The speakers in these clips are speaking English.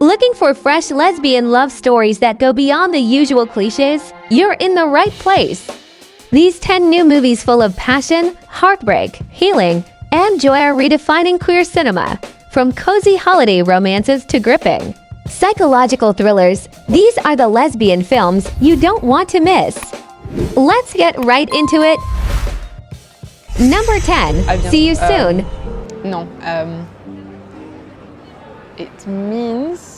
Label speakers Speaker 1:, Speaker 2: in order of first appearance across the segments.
Speaker 1: Looking for fresh lesbian love stories that go beyond the usual cliches? You're in the right place. These 10 new movies full of passion, heartbreak, healing, and joy are redefining queer cinema. From cozy holiday romances to gripping psychological thrillers, these are the lesbian films you don't want to miss. Let's get right into it. Number 10. See you soon.
Speaker 2: Non. It means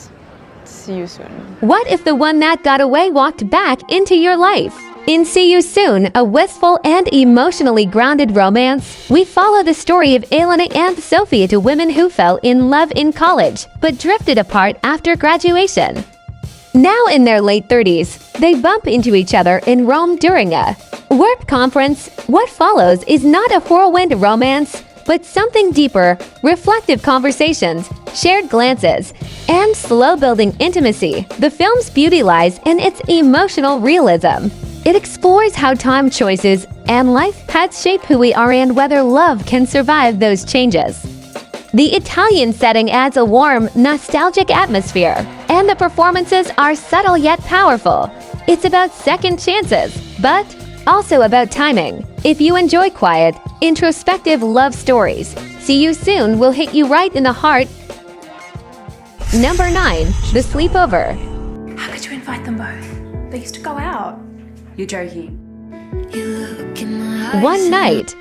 Speaker 2: see you soon.
Speaker 1: What if the one that got away walked back into your life? In See You Soon, a wistful and emotionally grounded romance, we follow the story of Elena and Sophie, two women who fell in love in college, but drifted apart after graduation. Now in their late 30s, they bump into each other in Rome during a work conference. What follows is not a whirlwind romance, but something deeper, reflective conversations, shared glances, and slow-building intimacy. The film's beauty lies in its emotional realism. It explores how time choices and life paths shape who we are and whether love can survive those changes. The Italian setting adds a warm, nostalgic atmosphere, and the performances are subtle yet powerful. It's about second chances, but also about timing. If you enjoy quiet, introspective love stories, See You Soon will hit you right in the heart. Number 9. The Sleepover.
Speaker 3: How could you invite them both? They used to go out.
Speaker 4: You're joking.
Speaker 1: One night.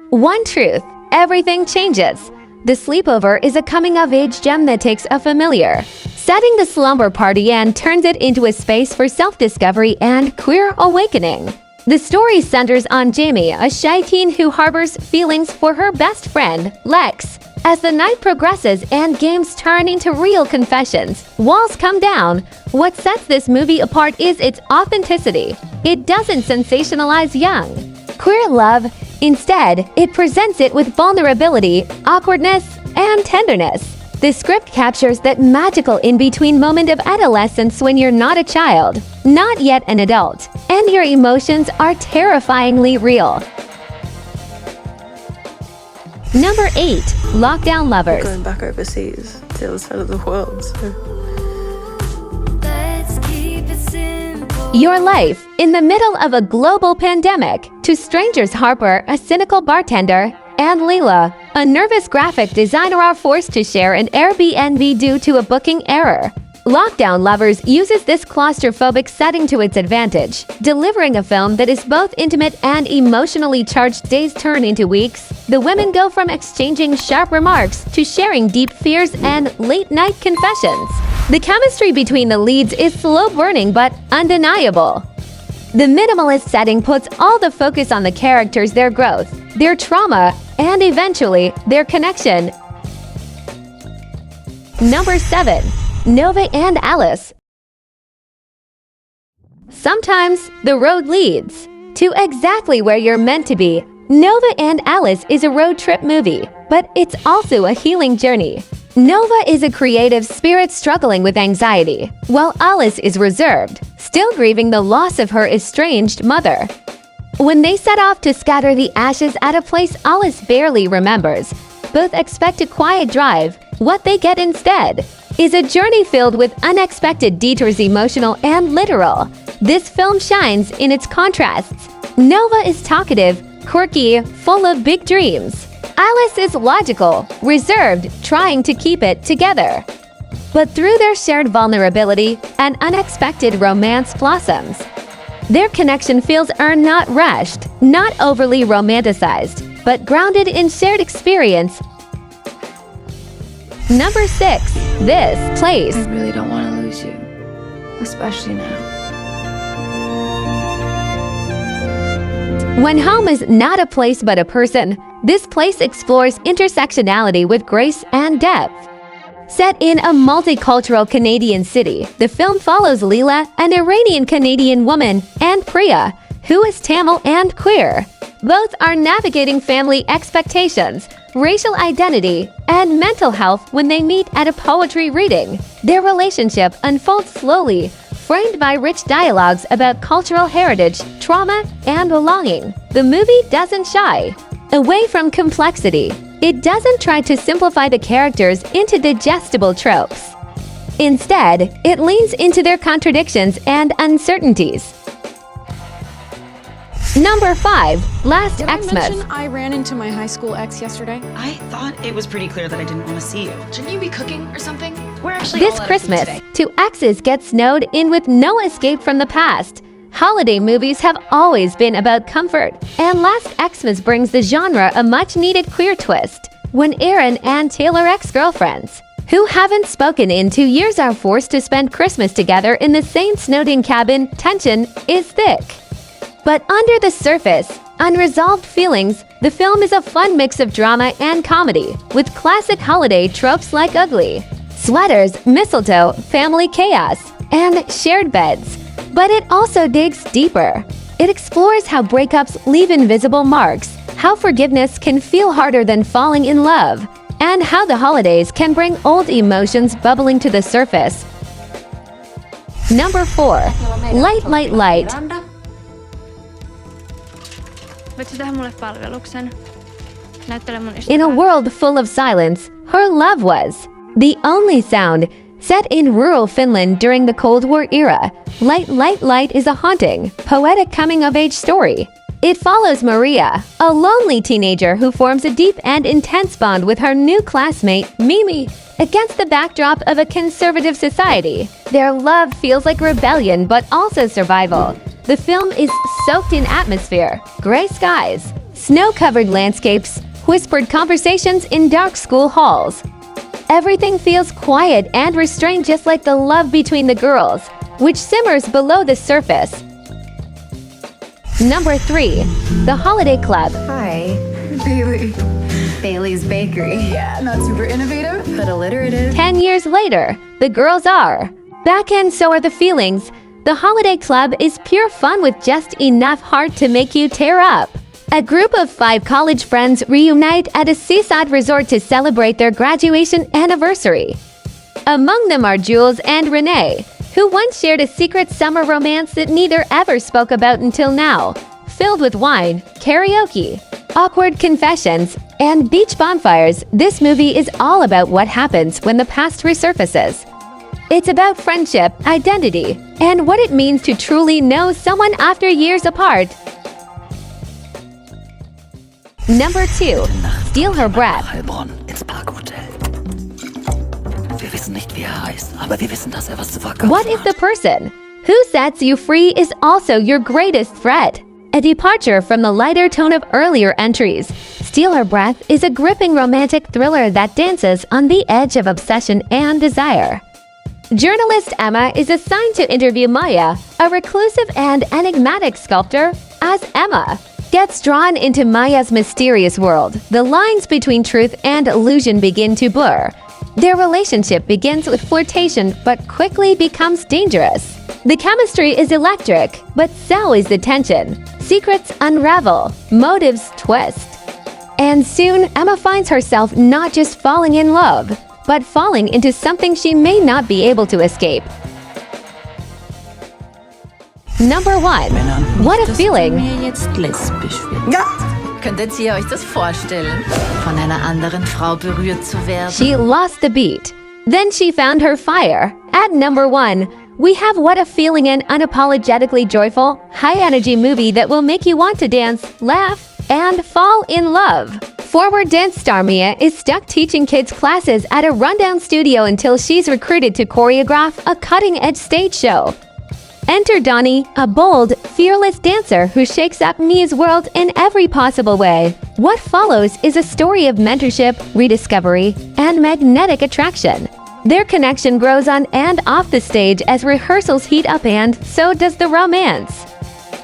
Speaker 1: One truth. Everything changes. The Sleepover is a coming-of-age gem that takes a familiar setting, the slumber party, and turns it into a space for self-discovery and queer awakening. The story centers on Jamie, a shy teen who harbors feelings for her best friend, Lex. As the night progresses and games turn into real confessions, walls come down. What sets this movie apart is its authenticity. It doesn't sensationalize young queer love. Instead, it presents it with vulnerability, awkwardness, and tenderness. The script captures that magical in-between moment of adolescence when you're not a child, not yet an adult, and your emotions are terrifyingly real. Number 8. Lockdown Lovers.
Speaker 5: Going back overseas to the other side of the world.
Speaker 1: Your life in the middle of a global pandemic. To strangers, Harper, a cynical bartender, and Leela, a nervous graphic designer, are forced to share an Airbnb due to a booking error. Lockdown Lovers uses this claustrophobic setting to its advantage, delivering a film that is both intimate and emotionally charged. Days turn into weeks. The women go from exchanging sharp remarks to sharing deep fears and late-night confessions. The chemistry between the leads is slow-burning but undeniable. The minimalist setting puts all the focus on the characters, their growth, their trauma, and eventually, their connection. Number 7. Nova and Alice. Sometimes the road leads to exactly where you're meant to be. Nova and Alice is a road trip movie, but it's also a healing journey. Nova is a creative spirit struggling with anxiety, while Alice is reserved, still grieving the loss of her estranged mother. When they set off to scatter the ashes at a place Alice barely remembers, both expect a quiet drive. What they get instead is a journey filled with unexpected detours, emotional and literal. This film shines in its contrasts. Nova is talkative, quirky, full of big dreams. Alice is logical, reserved, trying to keep it together. But through their shared vulnerability, an unexpected romance blossoms. Their connection feels earned, not rushed, not overly romanticized, but grounded in shared experience. Number 6. This Place.
Speaker 5: I really don't want to lose you, especially now.
Speaker 1: When home is not a place but a person, This Place explores intersectionality with grace and depth. Set in a multicultural Canadian city, the film follows Leela, an Iranian-Canadian woman, and Priya, who is Tamil and queer. Both are navigating family expectations, racial identity, and mental health when they meet at a poetry reading. Their relationship unfolds slowly, framed by rich dialogues about cultural heritage, trauma, and belonging. The movie doesn't shy away from complexity. It doesn't try to simplify the characters into digestible tropes. Instead, it leans into their contradictions and uncertainties. Number 5. Last
Speaker 2: Did I
Speaker 1: Xmas.
Speaker 2: mention I ran into my high school ex yesterday?
Speaker 4: I thought it was pretty clear that I didn't want to see you.
Speaker 6: Shouldn't you be cooking or something?
Speaker 4: We're actually
Speaker 1: This
Speaker 4: all out of
Speaker 1: Christmas,
Speaker 4: food today.
Speaker 1: 2 exes get snowed in with no escape from the past. Holiday movies have always been about comfort, and Last Xmas brings the genre a much-needed queer twist when Aaron and Taylor, ex-girlfriends, who haven't spoken in 2 years, are forced to spend Christmas together in the same snowed-in cabin. Tension is thick. But under the surface, unresolved feelings, the film is a fun mix of drama and comedy, with classic holiday tropes like ugly sweaters, mistletoe, family chaos, and shared beds. But it also digs deeper. It explores how breakups leave invisible marks, how forgiveness can feel harder than falling in love, and how the holidays can bring old emotions bubbling to the surface. Number 4. Light, Light, Light.
Speaker 7: Voitko tehdä mulle palveluksen? Näyttele mun
Speaker 1: In a world full of silence, her love was the only sound. Set in rural Finland during the Cold War era, Light, Light, Light is a haunting, poetic coming-of-age story. It follows Maria, a lonely teenager who forms a deep and intense bond with her new classmate, Mimi. Against the backdrop of a conservative society, their love feels like rebellion but also survival. The film is soaked in atmosphere, gray skies, snow-covered landscapes, whispered conversations in dark school halls. Everything feels quiet and restrained, just like the love between the girls, which simmers below the surface. Number 3. The Holiday Club.
Speaker 5: Hi, Bailey. Bailey's Bakery.
Speaker 6: Yeah, not super innovative.
Speaker 5: But alliterative.
Speaker 1: 10 years later, the girls are back, and so are the feelings. The Holiday Club is pure fun with just enough heart to make you tear up. A group of 5 college friends reunite at a seaside resort to celebrate their graduation anniversary. Among them are Jules and Renee, who once shared a secret summer romance that neither ever spoke about until now. Filled with wine, karaoke, awkward confessions, and beach bonfires, this movie is all about what happens when the past resurfaces. It's about friendship, identity, and what it means to truly know someone after years apart. Number 2. Steal Her Breath.
Speaker 8: Heilbronn ins Parkhotel. Wir wissen nicht, wie heißt, aber wir wissen, dass was zu verkaufen
Speaker 1: What if the person who sets you free is also your greatest threat? A departure from the lighter tone of earlier entries, Steal Her Breath is a gripping romantic thriller that dances on the edge of obsession and desire. Journalist Emma is assigned to interview Maya, a reclusive and enigmatic sculptor. As Emma gets drawn into Maya's mysterious world, the lines between truth and illusion begin to blur. Their relationship begins with flirtation but quickly becomes dangerous. The chemistry is electric, but so is the tension. Secrets unravel, motives twist. And soon, Emma finds herself not just falling in love, but falling into something she may not be able to escape. Number 1. What a feeling.
Speaker 5: Mir jetzt lesbisch wird.
Speaker 4: Ja.
Speaker 5: Könntet ihr euch das vorstellen? Von einer anderen Frau berührt zu werden?
Speaker 1: She lost the beat. Then she found her fire. At number 1, we have What a Feeling, an unapologetically joyful, high-energy movie that will make you want to dance, laugh, and fall in love. Forward dance star Mia is stuck teaching kids classes at a rundown studio until she's recruited to choreograph a cutting-edge stage show. Enter Donnie, a bold, fearless dancer who shakes up Mia's world in every possible way. What follows is a story of mentorship, rediscovery, and magnetic attraction. Their connection grows on and off the stage as rehearsals heat up, and so does the romance.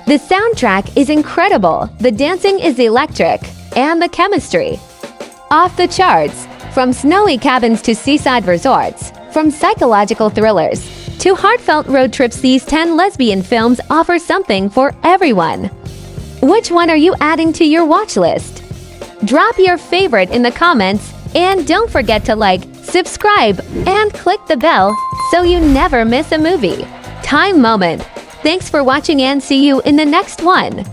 Speaker 1: The soundtrack is incredible, the dancing is electric, and the chemistry off the charts. From snowy cabins to seaside resorts, from psychological thrillers to heartfelt road trips, these 10 lesbian films offer something for everyone. Which one are you adding to your watch list? Drop your favorite in the comments, and don't forget to like, subscribe, and click the bell so you never miss a movie. Time moment. Thanks for watching, and see you in the next one.